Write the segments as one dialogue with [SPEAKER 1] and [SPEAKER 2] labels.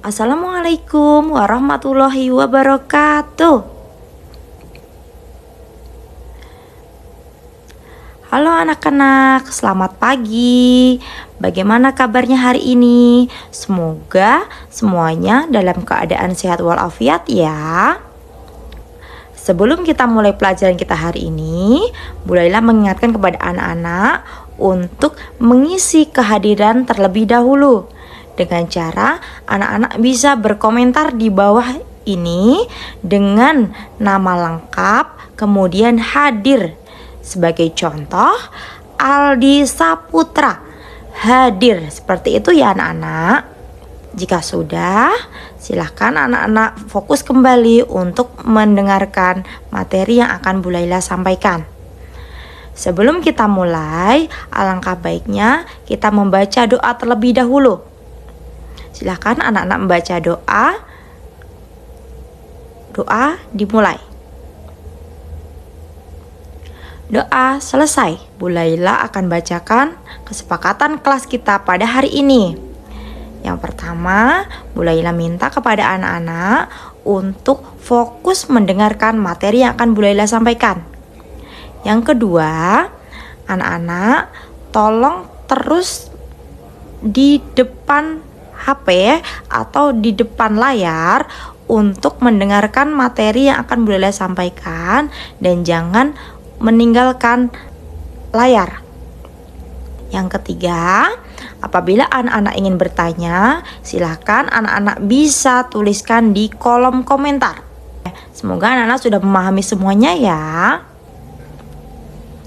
[SPEAKER 1] Assalamualaikum warahmatullahi wabarakatuh. Halo anak-anak, selamat pagi. Bagaimana kabarnya hari ini? Semoga semuanya dalam keadaan sehat walafiat ya. Sebelum kita mulai pelajaran kita hari ini, Bu Laila mengingatkan kepada anak-anak untuk mengisi kehadiran terlebih dahulu. Dengan cara anak-anak bisa berkomentar di bawah ini dengan nama lengkap, kemudian hadir. Sebagai contoh, Aldi Saputra hadir. Seperti itu ya anak-anak. Jika sudah, silakan anak-anak fokus kembali untuk mendengarkan materi yang akan Bu Laila sampaikan. Sebelum kita mulai, alangkah baiknya kita membaca doa terlebih dahulu. Silakan anak-anak membaca doa. Doa dimulai. Doa selesai, Bu Laila akan bacakan kesepakatan kelas kita pada hari ini. Yang pertama, Bu Laila minta kepada anak-anak untuk fokus mendengarkan materi yang akan Bu Laila sampaikan. Yang kedua, anak-anak tolong terus di depan HP atau di depan layar untuk mendengarkan materi yang akan Bu Laila sampaikan dan jangan meninggalkan layar. Yang ketiga, apabila anak-anak ingin bertanya, silakan anak-anak bisa tuliskan di kolom komentar. Semoga anak-anak sudah memahami semuanya ya.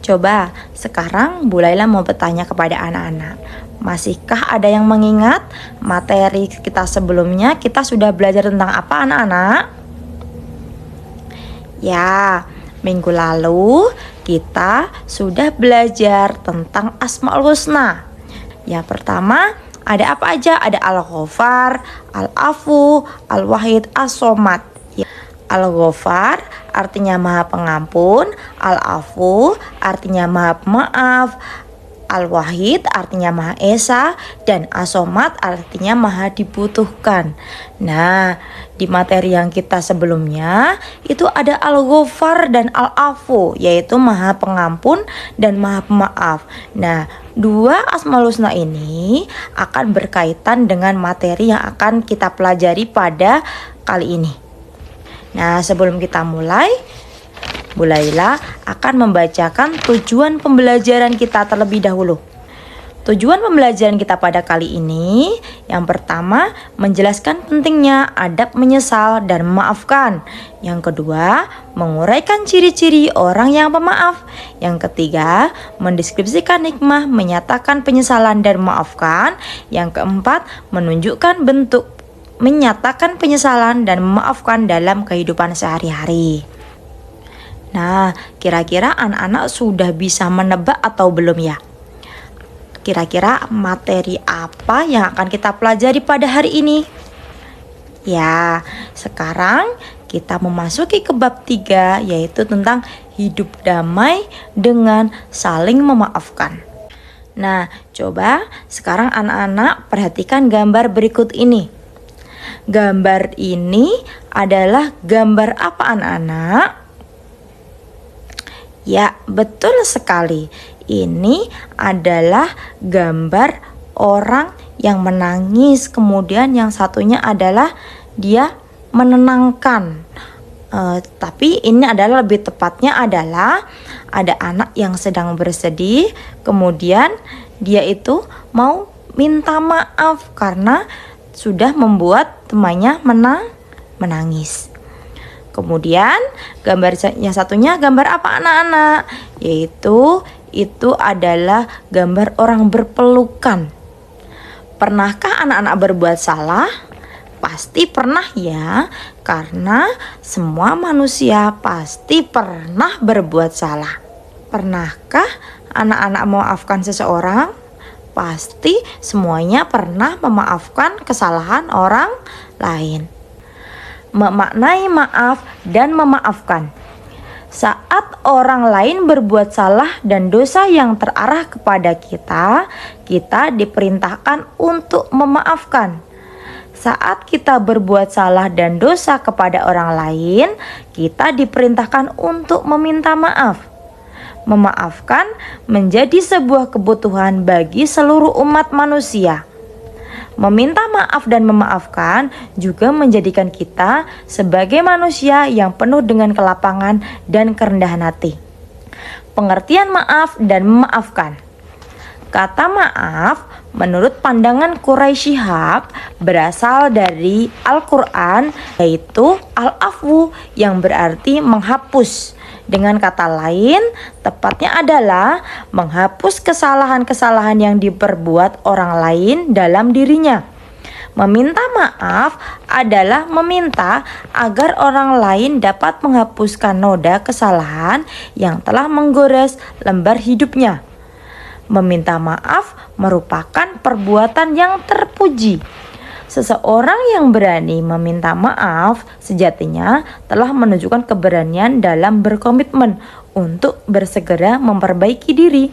[SPEAKER 1] Coba sekarang Bu Laila mau bertanya kepada anak-anak, masihkah ada yang mengingat materi kita sebelumnya? Kita sudah belajar tentang apa anak-anak? Ya, minggu lalu kita sudah belajar tentang Asmaul Husna. Yang pertama, ada apa aja? Ada Al-Ghafar, Al-Afu, Al-Wahid, As-Somad. Al-Ghafar artinya Maha Pengampun, Al-Afu artinya Maha Pemaaf, Al-Wahid artinya Maha Esa, dan As-Somad artinya Maha Dibutuhkan. Nah, di materi yang kita sebelumnya itu ada Al-Ghafar dan Al-Afu, yaitu Maha Pengampun dan Maha Pemaaf. Nah, dua Asmaul Husna ini akan berkaitan dengan materi yang akan kita pelajari pada kali ini. Nah, sebelum kita mulai, Bu Laila akan membacakan tujuan pembelajaran kita terlebih dahulu. Tujuan pembelajaran kita pada kali ini, yang pertama, menjelaskan pentingnya adab menyesal dan memaafkan. Yang kedua, menguraikan ciri-ciri orang yang pemaaf. Yang ketiga, mendeskripsikan hikmah, menyatakan penyesalan dan memaafkan. Yang keempat, menunjukkan bentuk menyatakan penyesalan dan memaafkan dalam kehidupan sehari-hari. Nah, kira-kira anak-anak sudah bisa menebak atau belum ya? Kira-kira materi apa yang akan kita pelajari pada hari ini? Ya, sekarang kita memasuki ke bab 3, yaitu tentang hidup damai dengan saling memaafkan. Nah, coba sekarang anak-anak perhatikan gambar berikut ini. Gambar ini adalah gambar apa anak-anak? Ya, betul sekali. Ini adalah gambar orang yang menangis, kemudian yang satunya adalah dia menenangkan. Tapi ini adalah lebih tepatnya adalah ada anak yang sedang bersedih, kemudian dia itu mau minta maaf karena sudah membuat temannya menangis. Kemudian gambar yang satunya gambar apa anak-anak? Yaitu itu adalah gambar orang berpelukan. Pernahkah anak-anak berbuat salah? Pasti pernah ya, karena semua manusia pasti pernah berbuat salah. Pernahkah anak-anak memaafkan seseorang? Pasti semuanya pernah memaafkan kesalahan orang lain. Memaknai maaf dan memaafkan. Saat orang lain berbuat salah dan dosa yang terarah kepada kita, kita diperintahkan untuk memaafkan. Saat kita berbuat salah dan dosa kepada orang lain, kita diperintahkan untuk meminta maaf. Memaafkan menjadi sebuah kebutuhan bagi seluruh umat manusia. Meminta maaf dan memaafkan juga menjadikan kita sebagai manusia yang penuh dengan kelapangan dan kerendahan hati. Pengertian maaf dan memaafkan. Kata maaf menurut pandangan Quraisy Shihab berasal dari Al-Quran, yaitu al-afwu yang berarti menghapus. Dengan kata lain, tepatnya adalah menghapus kesalahan-kesalahan yang diperbuat orang lain dalam dirinya. Meminta maaf adalah meminta agar orang lain dapat menghapuskan noda kesalahan yang telah menggores lembar hidupnya. Meminta maaf merupakan perbuatan yang terpuji. Seseorang yang berani meminta maaf sejatinya telah menunjukkan keberanian dalam berkomitmen untuk bersegera memperbaiki diri.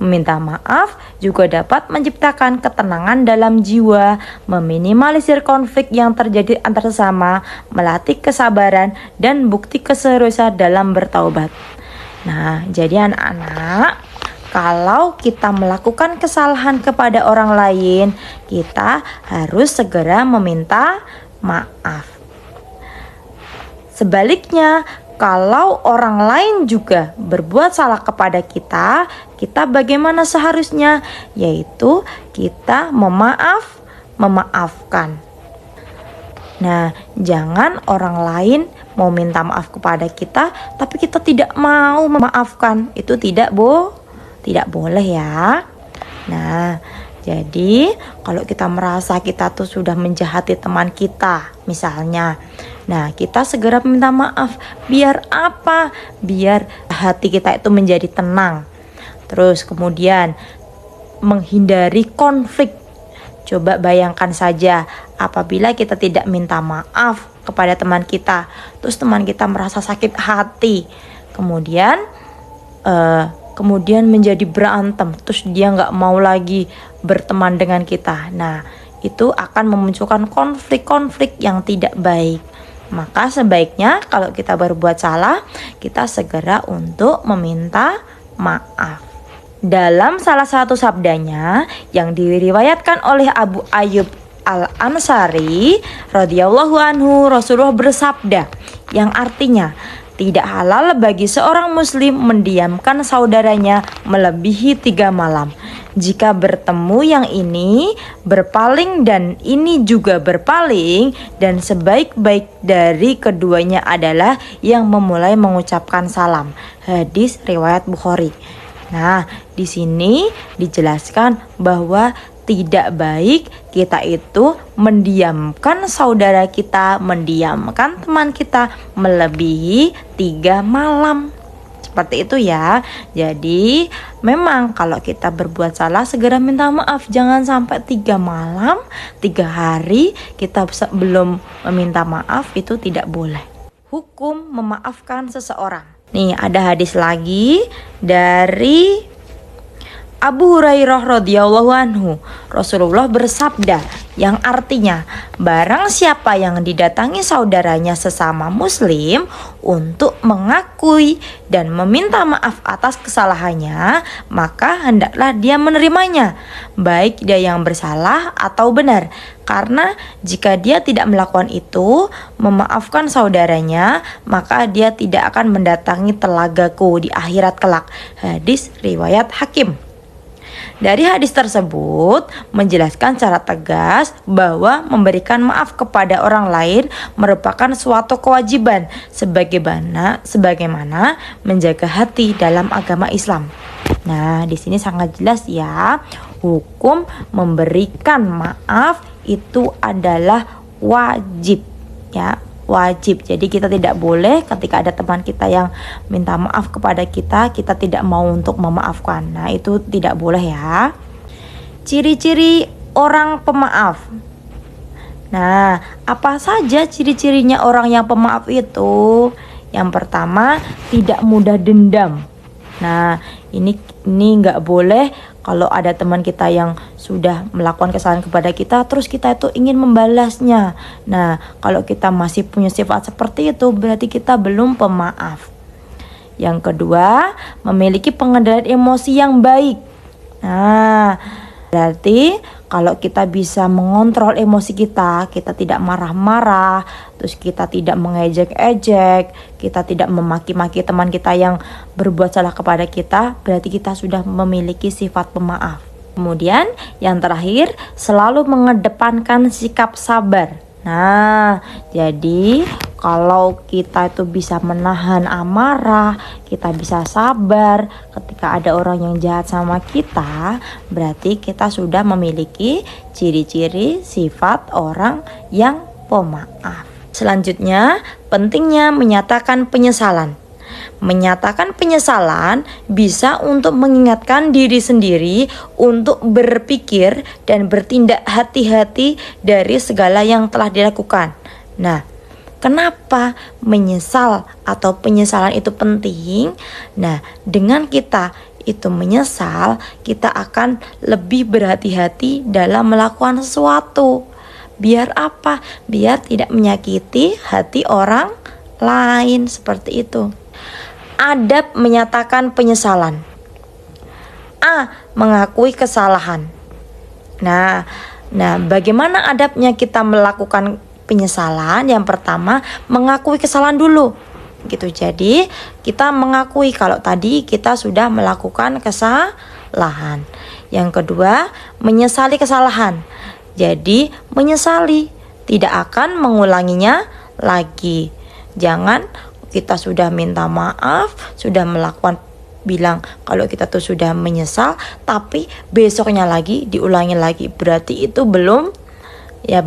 [SPEAKER 1] Meminta maaf juga dapat menciptakan ketenangan dalam jiwa, meminimalisir konflik yang terjadi antar sesama, melatih kesabaran dan bukti keseriusan dalam bertaubat. Nah, jadi anak-anak, kalau kita melakukan kesalahan kepada orang lain, kita harus segera meminta maaf. Sebaliknya, kalau orang lain juga berbuat salah kepada kita, kita bagaimana seharusnya? Yaitu kita memaafkan. Nah, jangan orang lain mau minta maaf kepada kita, tapi kita tidak mau memaafkan. Itu tidak boleh ya. Nah, jadi kalau kita merasa kita tuh sudah menjahati teman kita misalnya, nah kita segera minta maaf. Biar apa? Biar hati kita itu menjadi tenang. Terus kemudian menghindari konflik. Coba bayangkan saja apabila kita tidak minta maaf kepada teman kita, terus teman kita merasa sakit hati, kemudian menjadi berantem, terus dia nggak mau lagi berteman dengan kita. Nah, itu akan memunculkan konflik-konflik yang tidak baik. Maka sebaiknya kalau kita berbuat salah, kita segera untuk meminta maaf. Dalam salah satu sabdanya yang diriwayatkan oleh Abu Ayyub Al-Ansari radhiyallahu anhu, Rasulullah bersabda yang artinya, tidak halal bagi seorang muslim mendiamkan saudaranya melebihi 3 malam. Jika bertemu yang ini berpaling dan ini juga berpaling, dan sebaik-baik dari keduanya adalah yang memulai mengucapkan salam. Hadis riwayat Bukhari. Nah, di sini dijelaskan bahwa tidak baik kita itu mendiamkan saudara kita, mendiamkan teman kita melebihi 3 malam. Seperti itu ya. Jadi memang kalau kita berbuat salah segera minta maaf. Jangan sampai 3 malam, 3 hari kita belum meminta maaf, itu tidak boleh. Hukum memaafkan seseorang. Nih ada hadis lagi dari Abu Hurairah radhiyallahu anhu, Rasulullah bersabda yang artinya, barang siapa yang didatangi saudaranya sesama muslim untuk mengakui dan meminta maaf atas kesalahannya, maka hendaklah dia menerimanya, baik dia yang bersalah atau benar. Karena jika dia tidak melakukan itu, memaafkan saudaranya, maka dia tidak akan mendatangi telagaku di akhirat kelak. Hadis riwayat Hakim. Dari hadis tersebut menjelaskan secara tegas bahwa memberikan maaf kepada orang lain merupakan suatu kewajiban sebagaimana menjaga hati dalam agama Islam. Nah, di sini sangat jelas ya, hukum memberikan maaf itu adalah wajib ya. Wajib. Jadi kita tidak boleh ketika ada teman kita yang minta maaf kepada kita, kita tidak mau untuk memaafkan. Nah, itu tidak boleh ya. Ciri-ciri orang pemaaf. Nah, apa saja ciri-cirinya orang yang pemaaf itu? Yang pertama, tidak mudah dendam. Nah, ini nggak boleh kalau ada teman kita yang sudah melakukan kesalahan kepada kita, terus kita itu ingin membalasnya. Nah, kalau kita masih punya sifat seperti itu, berarti kita belum pemaaf. Yang kedua, memiliki pengendalian emosi yang baik. Nah, berarti kalau kita bisa mengontrol emosi kita tidak marah-marah, terus kita tidak mengejek-ejek, kita tidak memaki-maki teman kita yang berbuat salah kepada kita, berarti kita sudah memiliki sifat pemaaf. Kemudian yang terakhir, selalu mengedepankan sikap sabar. Nah, jadi kalau kita itu bisa menahan amarah, kita bisa sabar ketika ada orang yang jahat sama kita, berarti kita sudah memiliki ciri-ciri sifat orang yang pemaaf. Selanjutnya, pentingnya menyatakan penyesalan. Menyatakan penyesalan bisa untuk mengingatkan diri sendiri untuk berpikir dan bertindak hati-hati dari segala yang telah dilakukan. Nah, kenapa menyesal atau penyesalan itu penting? Nah, dengan kita itu menyesal, kita akan lebih berhati-hati dalam melakukan sesuatu. Biar apa? Biar tidak menyakiti hati orang lain, seperti itu. Adab menyatakan penyesalan. A. Mengakui kesalahan. Nah, bagaimana adabnya kita melakukan penyesalan? Yang pertama, mengakui kesalahan dulu. Gitu. Jadi, kita mengakui kalau tadi kita sudah melakukan kesalahan. Yang kedua, menyesali kesalahan. Jadi, menyesali, tidak akan mengulanginya lagi. Jangan kita sudah minta maaf, sudah melakukan, bilang kalau kita tuh sudah menyesal, tapi besoknya lagi diulangi lagi, berarti itu belum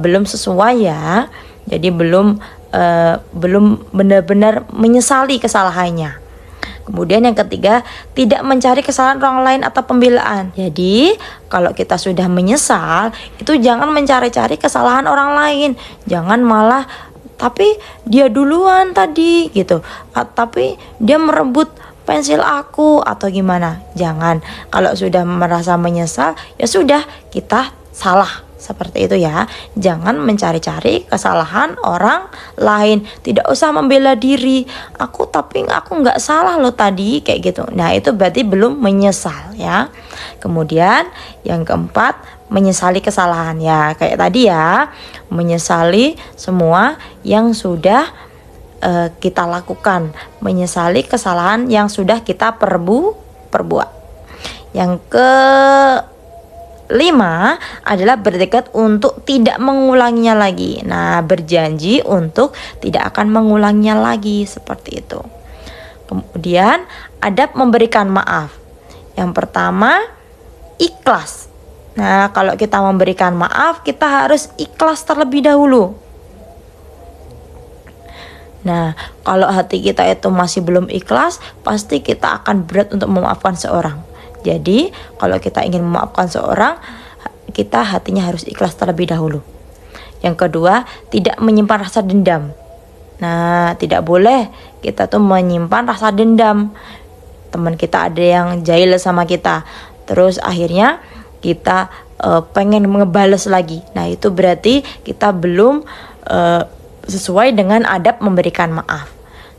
[SPEAKER 1] sesuai ya. Jadi belum benar-benar menyesali kesalahannya. Kemudian yang ketiga, tidak mencari kesalahan orang lain atau pembelaan. Jadi kalau kita sudah menyesal, itu jangan mencari-cari kesalahan orang lain, jangan malah tapi dia duluan tadi gitu, tapi dia merebut pensil aku atau gimana. Jangan. Kalau sudah merasa menyesal, ya sudah, kita salah, seperti itu ya. Jangan mencari-cari kesalahan orang lain, tidak usah membela diri, tapi aku nggak salah loh tadi, kayak gitu. Nah, itu berarti belum menyesal ya. Kemudian yang keempat, menyesali kesalahan ya, kayak tadi ya, menyesali semua yang sudah kita lakukan, menyesali kesalahan yang sudah kita perbuat. Yang kelima adalah bertekad untuk tidak mengulanginya lagi. Nah, berjanji untuk tidak akan mengulanginya lagi, seperti itu. Kemudian adab memberikan maaf. Yang pertama, ikhlas. Nah, kalau kita memberikan maaf, kita harus ikhlas terlebih dahulu. Nah, kalau hati kita itu masih belum ikhlas, pasti kita akan berat untuk memaafkan seorang. Jadi, kalau kita ingin memaafkan seorang, kita hatinya harus ikhlas terlebih dahulu. Yang kedua, tidak menyimpan rasa dendam. Nah, tidak boleh kita tuh menyimpan rasa dendam. Teman kita ada yang jahil sama kita, terus akhirnya kita pengen ngebales lagi. Nah, itu berarti kita belum sesuai dengan adab memberikan maaf.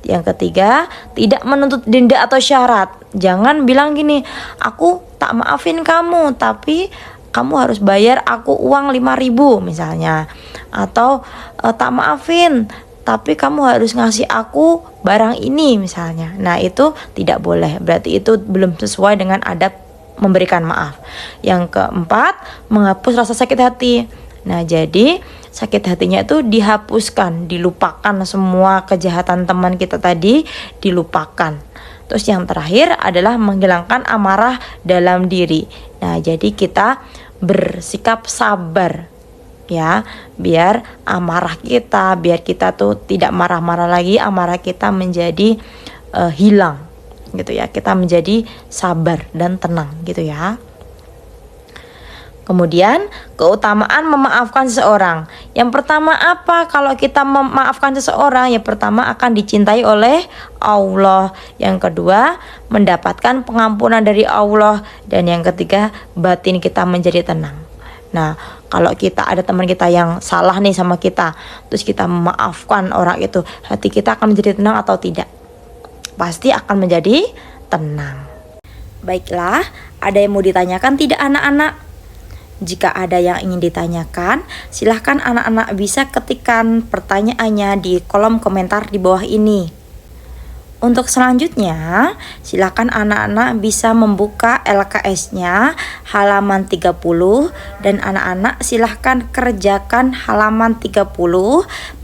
[SPEAKER 1] Yang ketiga, tidak menuntut denda atau syarat. Jangan bilang gini, aku tak maafin kamu, tapi kamu harus bayar aku uang 5.000 misalnya. Atau tak maafin, tapi kamu harus ngasih aku barang ini misalnya. Nah, itu tidak boleh. Berarti itu belum sesuai dengan adab memberikan maaf. Yang keempat, menghapus rasa sakit hati. Nah, jadi sakit hatinya itu dihapuskan, dilupakan, semua kejahatan teman kita tadi dilupakan. Terus yang terakhir adalah menghilangkan amarah dalam diri. Nah, jadi kita bersikap sabar ya, biar amarah kita, biar kita tuh tidak marah-marah lagi, amarah kita menjadi hilang gitu ya, kita menjadi sabar dan tenang gitu ya. Kemudian keutamaan memaafkan seseorang. Yang pertama apa? Kalau kita memaafkan seseorang, yang pertama akan dicintai oleh Allah. Yang kedua, mendapatkan pengampunan dari Allah. Dan yang ketiga, batin kita menjadi tenang. Nah, kalau kita ada teman kita yang salah nih sama kita, terus kita memaafkan orang itu, hati kita akan menjadi tenang atau tidak? Pasti akan menjadi tenang. Baiklah, ada yang mau ditanyakan tidak anak-anak? Jika ada yang ingin ditanyakan, silahkan anak-anak bisa ketikkan pertanyaannya di kolom komentar di bawah ini. Untuk selanjutnya, silakan anak-anak bisa membuka LKS-nya halaman 30 dan anak-anak silahkan kerjakan halaman 30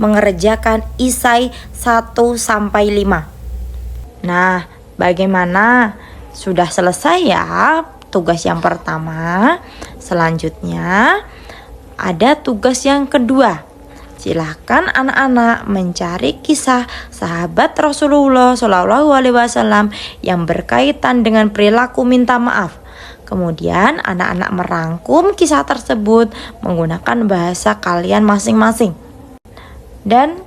[SPEAKER 1] mengerjakan isai 1 sampai 5. Nah, bagaimana? Sudah selesai ya tugas yang pertama? Selanjutnya ada tugas yang kedua. Silahkan anak-anak mencari kisah sahabat Rasulullah SAW yang berkaitan dengan perilaku minta maaf. Kemudian anak-anak merangkum kisah tersebut menggunakan bahasa kalian masing-masing dan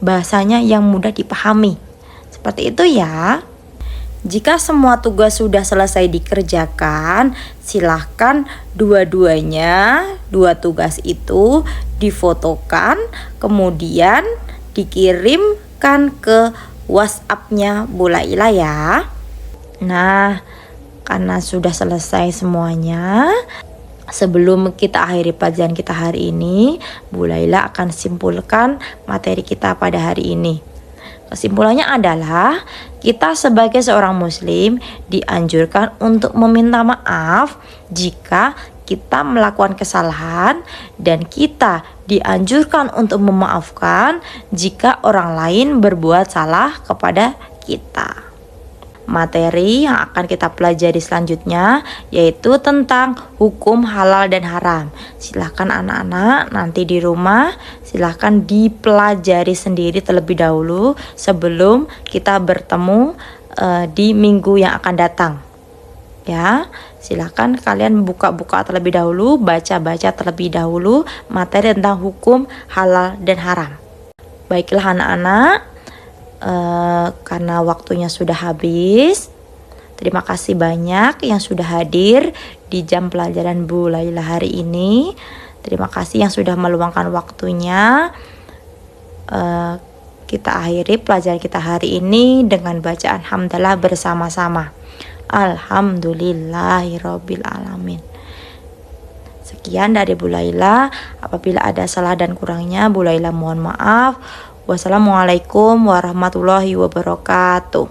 [SPEAKER 1] bahasanya yang mudah dipahami. Seperti itu ya. Jika semua tugas sudah selesai dikerjakan, silahkan dua tugas itu difotokan, kemudian dikirimkan ke WhatsApp-nya Bu Laila ya. Nah, karena sudah selesai semuanya, sebelum kita akhiri pelajaran kita hari ini, Bu Laila akan simpulkan materi kita pada hari ini. Kesimpulannya adalah kita sebagai seorang muslim dianjurkan untuk meminta maaf jika kita melakukan kesalahan, dan kita dianjurkan untuk memaafkan jika orang lain berbuat salah kepada kita. Materi yang akan kita pelajari selanjutnya yaitu tentang hukum halal dan haram. Silahkan anak-anak nanti di rumah silahkan dipelajari sendiri terlebih dahulu sebelum kita bertemu di minggu yang akan datang. Ya, silahkan kalian buka-buka terlebih dahulu, baca-baca terlebih dahulu materi tentang hukum halal dan haram. Baiklah anak-anak. Karena waktunya sudah habis, terima kasih banyak yang sudah hadir di jam pelajaran Bu Laila hari ini. Terima kasih yang sudah meluangkan waktunya. Kita akhiri pelajaran kita hari ini dengan bacaan hamdalah bersama-sama. Alhamdulillahirabbil alamin. Sekian dari Bu Laila. Apabila ada salah dan kurangnya, Bu Laila mohon maaf. Wassalamualaikum warahmatullahi wabarakatuh.